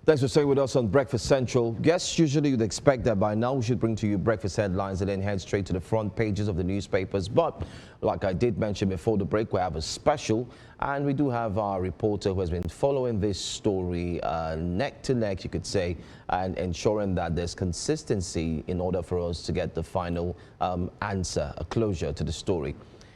Thanks for staying with us on Breakfast Central. Guests usually would expect that by now we should bring to you breakfast headlines and then head straight to the front pages of the newspapers. But like I did mention before the break, we have a special, and we do have our reporter who has been following this story neck to neck, you could say, and ensuring that there's consistency in order for us to get the final answer, a closure to the story.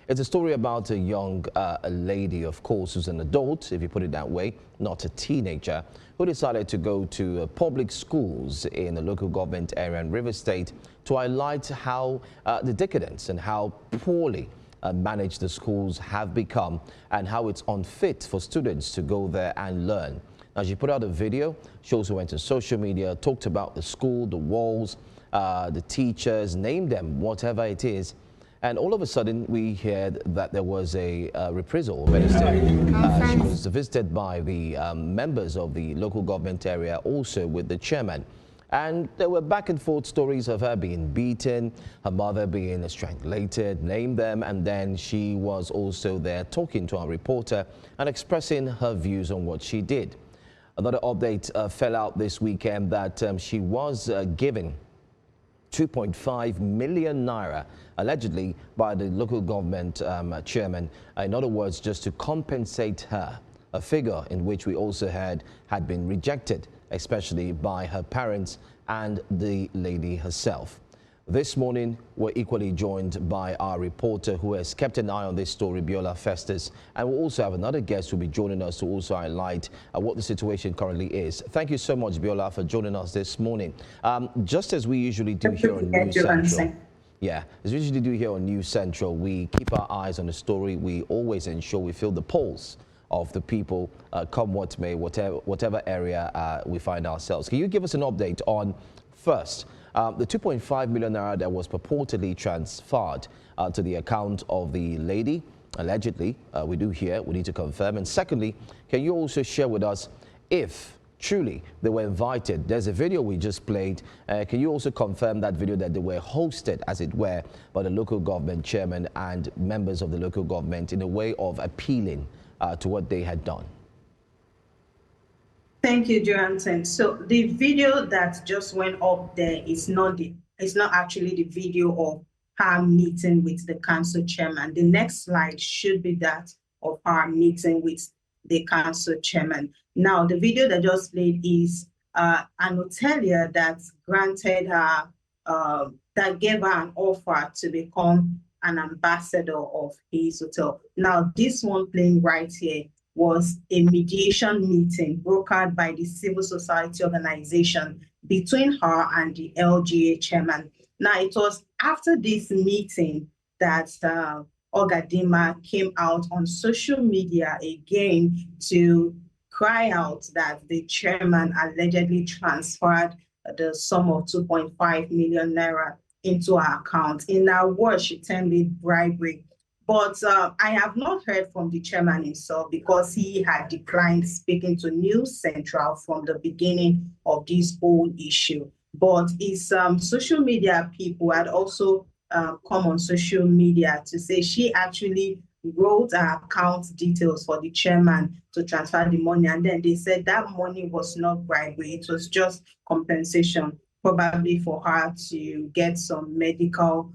It's a story about a young lady, of course, who's an adult, if you put it that way, not a teenager, who decided to go to public schools in a local government area in River State to highlight how the decadence and how poorly managed the schools have become and how it's unfit for students to go there and learn. Now, she put out a video. She also went to social media, talked about the school, the walls, the teachers, named them, whatever it is. And all of a sudden, we heard that there was a reprisal. She was visited by the members of the local government area, also with the chairman. And there were back and forth stories of her being beaten, her mother being strangulated, name them. And then she was also there talking to our reporter and expressing her views on what she did. Another update fell out this weekend that she was given 2.5 million naira, allegedly by the local government chairman. In other words, just to compensate her, a figure in which we also heard had been rejected, especially by her parents and the lady herself. This morning, we're equally joined by our reporter who has kept an eye on this story, Biola Festus, and we'll also have another guest who will be joining us to also highlight what the situation currently is. Thank you so much, Biola, for joining us this morning. Just as we usually do here on News Central. Yeah, as we usually do here on News Central, we keep our eyes on the story. We always ensure we feel the pulse of the people, come what may, whatever area we find ourselves. Can you give us an update on, first, the 2.5 million naira that was purportedly transferred to the account of the lady, allegedly, we do hear, we need to confirm. And secondly, can you also share with us if truly they were invited? There's a video we just played. Can you also confirm that video that they were hosted, as it were, by the local government chairman and members of the local government in a way of appealing to what they had done? Thank you, Johansson. So the video that just went up there is not actually the video of her meeting with the council chairman. The next slide should be that of her meeting with the council chairman. Now, the video that just played is an hotelier that granted her, that gave her an offer to become an ambassador of his hotel. Now, this one playing right here was a mediation meeting brokered by the civil society organization between her and the LGA chairman. Now, it was after this meeting that Ogadinma came out on social media again to cry out that the chairman allegedly transferred the sum of 2.5 million naira into her account. In her words, she termed it bribery. But I have not heard from the chairman himself because he had declined speaking to News Central from the beginning of this whole issue. But his social media people had also come on social media to say she actually wrote her account details for the chairman to transfer the money. And then they said that money was not bribery. It was just compensation, probably for her to get some medical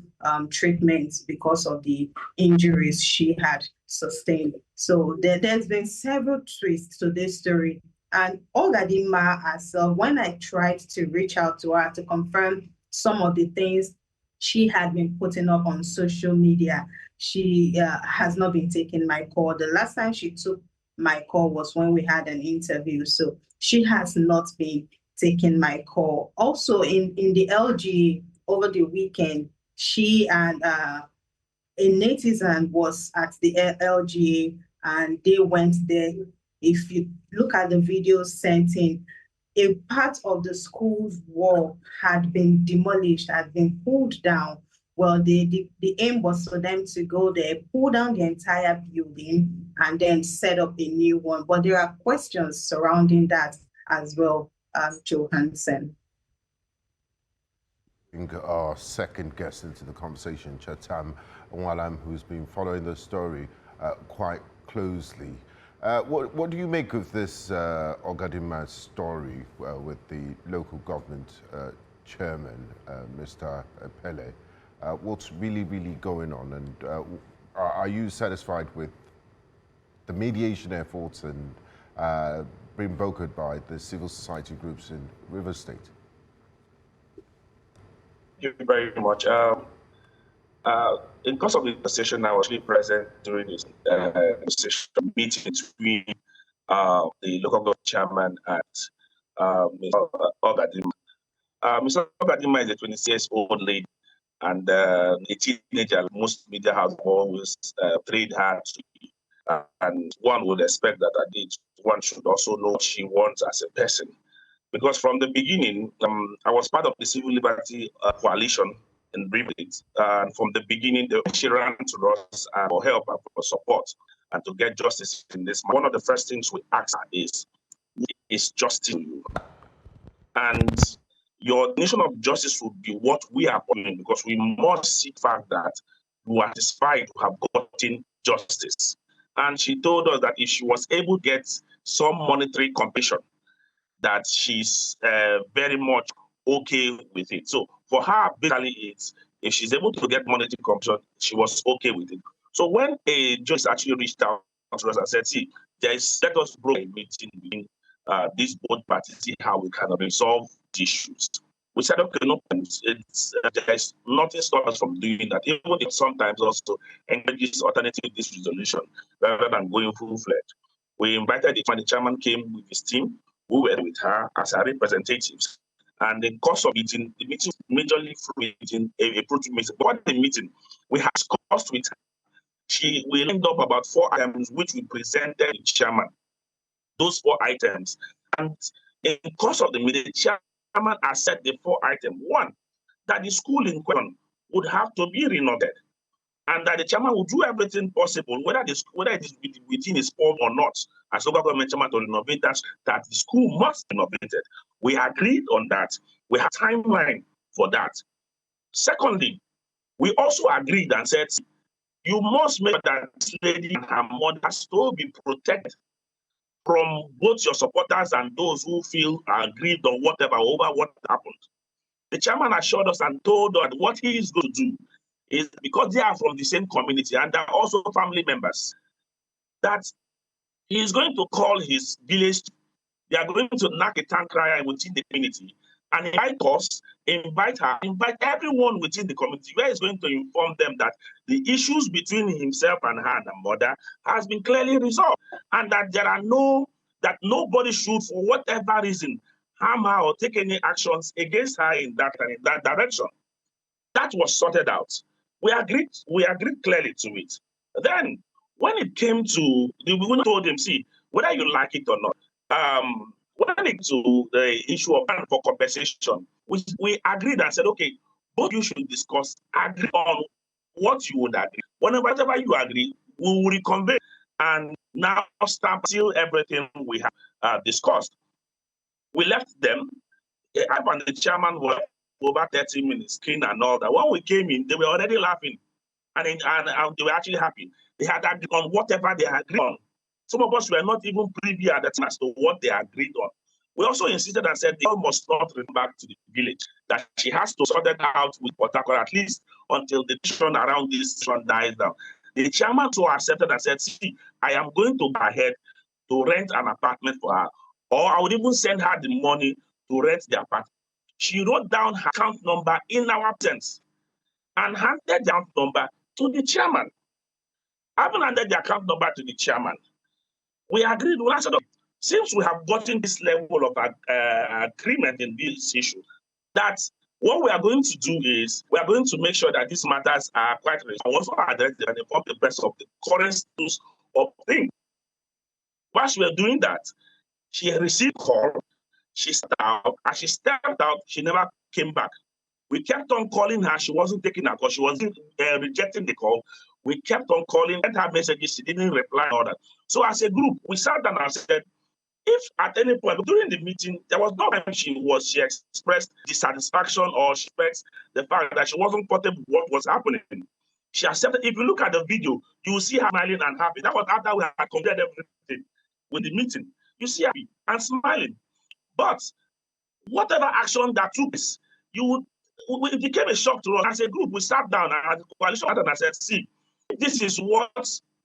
treatments because of the injuries she had sustained. So there's been several twists to this story. And Ogadinma herself, when I tried to reach out to her to confirm some of the things she had been putting up on social media, she has not been taking my call. The last time she took my call was when we had an interview. So she has not been taking my call. Also in the LGA over the weekend, she and a netizen was at the LGA and they went there. If you look at the video sent in, a part of the school's wall had been demolished, had been pulled down. Well, the aim was for them to go there, pull down the entire building, and then set up a new one. But there are questions surrounding that as well, Johansson. Our second guest into the conversation, Chetam, Nwala, who's been following the story quite closely. What do you make of this Ogadinma story with the local government chairman, Mr. Epelle? What's really going on, and are you satisfied with the mediation efforts and being brokered by the civil society groups in River State? Thank you very much. In course of the session, I was actually present during this session meeting between the local government chairman and Mr. Ogadinma. Mr. Ogadinma is a 26-year-old lady and a teenager. Most media have always prayed hard to be. And one would expect that at age, one should also know what she wants as a person. Because from the beginning, I was part of the Civil Liberty Coalition in Bribate. And from the beginning, she ran to us for help and for support and to get justice in this. One of the first things we ask her is justice to you? And your definition of justice would be what we are doing, because we must see the fact that you are satisfied to have gotten justice. And she told us that if she was able to get some monetary compensation, that she's very much okay with it. So for her, basically, it's if she's able to get monetary compensation, she was okay with it. So when a judge actually reached out to us and said, see, let us break a meeting between these both parties, see how we can resolve the issues. We said, okay, no, there's nothing stopping us from doing that, even if sometimes also encourages alternative dispute resolution rather than going full-fledged. We invited the chairman came with his team. We were with her as her representatives. And in the course of the meeting majorly through meeting, a proto meeting. But the meeting, we had discussed with her. We lined up about 4 items which we presented to the chairman. Those 4 items. And in the course of the meeting, the chairman has said the 4 items. One, that the school in question would have to be renovated. And that the chairman will do everything possible, whether it is within his scope or not, as local government chairman to renovate that the school must be renovated. We agreed on that. We have a timeline for that. Secondly, we also agreed and said, you must make sure that this lady and her mother still be protected from both your supporters and those who feel aggrieved or whatever over what happened. The chairman assured us and told us what he is going to do is, because they are from the same community and they are also family members, that he is going to call his village. They are going to knock a town crier within the community and invite us, invite her, invite everyone within the community, where he's going to inform them that the issues between himself and her and her mother has been clearly resolved, and that that nobody should, for whatever reason, harm her or take any actions against her in that direction. That was sorted out. We agreed clearly to it. Then, when it came to, we told him, see, whether you like it or not, when it came to the issue of for compensation, we agreed and said, okay, both you should discuss, agree on what you would agree. Whatever you agree, we will reconvene and now stamp seal everything we have discussed. We left them. I and the chairman were over 30 minutes, clean and all that. When we came in, they were already laughing, and they were actually happy. They had agreed on whatever they agreed on. Some of us were not even privy at the time as to what they agreed on. We also insisted and said they must not return back to the village, that she has to sort it out with Port Harcourt, at least until the tension around this one dies down. The chairman so accepted and said, see, I am going to go ahead to rent an apartment for her, or I would even send her the money to rent the apartment. She wrote down her account number in our absence and handed the account number to the chairman. Having handed the account number to the chairman, we agreed. We said, since we have gotten this level of agreement in this issue, that what we are going to do is we are going to make sure that these matters are quite resolved. Also address and inform the press of the current status of things. While we were doing that, she received a call. She stepped out. As she stepped out, she never came back. We kept on calling her. She wasn't taking her call. She was rejecting the call. We kept on calling, sent her messages. She didn't reply all that. So as a group, we sat down and said, if at any point during the meeting, there was no time she expressed dissatisfaction or she expressed the fact that she wasn't comfortable with what was happening. She accepted. If you look at the video, you will see her smiling and happy. That was after we had completed everything with the meeting. You see her happy and smiling. But whatever action that took place, it became a shock to us. As a group, we sat down and the coalition and I said, see, this is what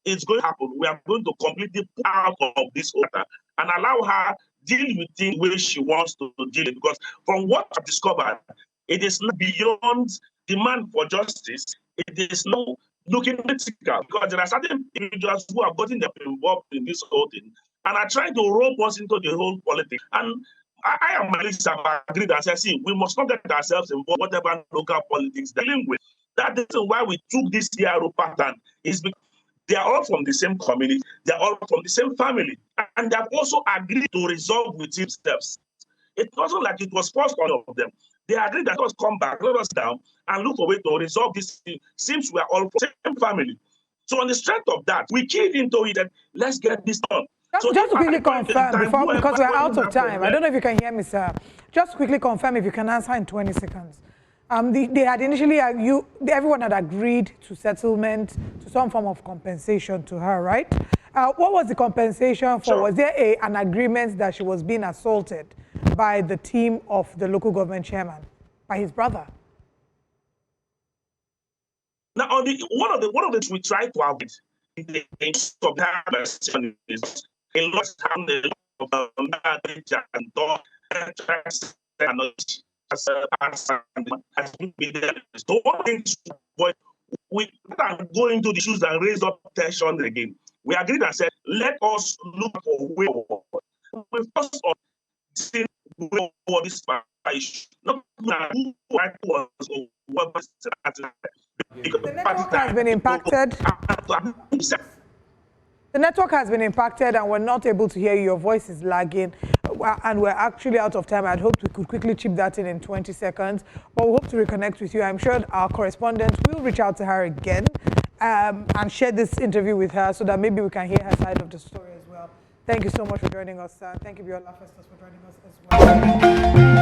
is going to happen. We are going to completely pull out of this order and allow her deal with things where she wants to deal with. Because from what I've discovered, it is not beyond demand for justice. It is not looking critical because there are certain individuals who have gotten involved in this whole thing and are trying to rope us into the whole politics. And I and my list have agreed and said, see, we must not get ourselves involved in whatever local politics they're dealing with. That is why we took this CRO pattern is because they are all from the same community, they are all from the same family, and they have also agreed to resolve with themselves. It wasn't like it was forced on all of them. They agreed that let us come back, let us down, and look for a way to resolve this thing. Seems we are all from the same family. So on the strength of that, we keyed into it and let's get this done. Just to quickly confirm, because we're out of time, I don't know if you can hear me, sir. Just quickly confirm if you can answer in 20 seconds. They had initially, everyone had agreed to settlement, to some form of compensation to her, right? What was the compensation for? Sure. Was there an agreement that she was being assaulted by the team of the local government chairman, by his brother? Now, one of the we tried to avoid in the case of that is a lot of so one thing, we can't go into the issues and raise up tension again. We agreed and said, let us look for a way forward. We first of see for this issue. Not who was what was the network has been impacted. The network has been impacted and we're not able to hear you. Your voice is lagging. And we're actually out of time. I'd hoped we could quickly chip that in 20 seconds. But we hope to reconnect with you. I'm sure our correspondent will reach out to her again and share this interview with her so that maybe we can hear her side of the story as well. Thank you so much for joining us, sir. Thank you, Biola, Festus, for joining us as well.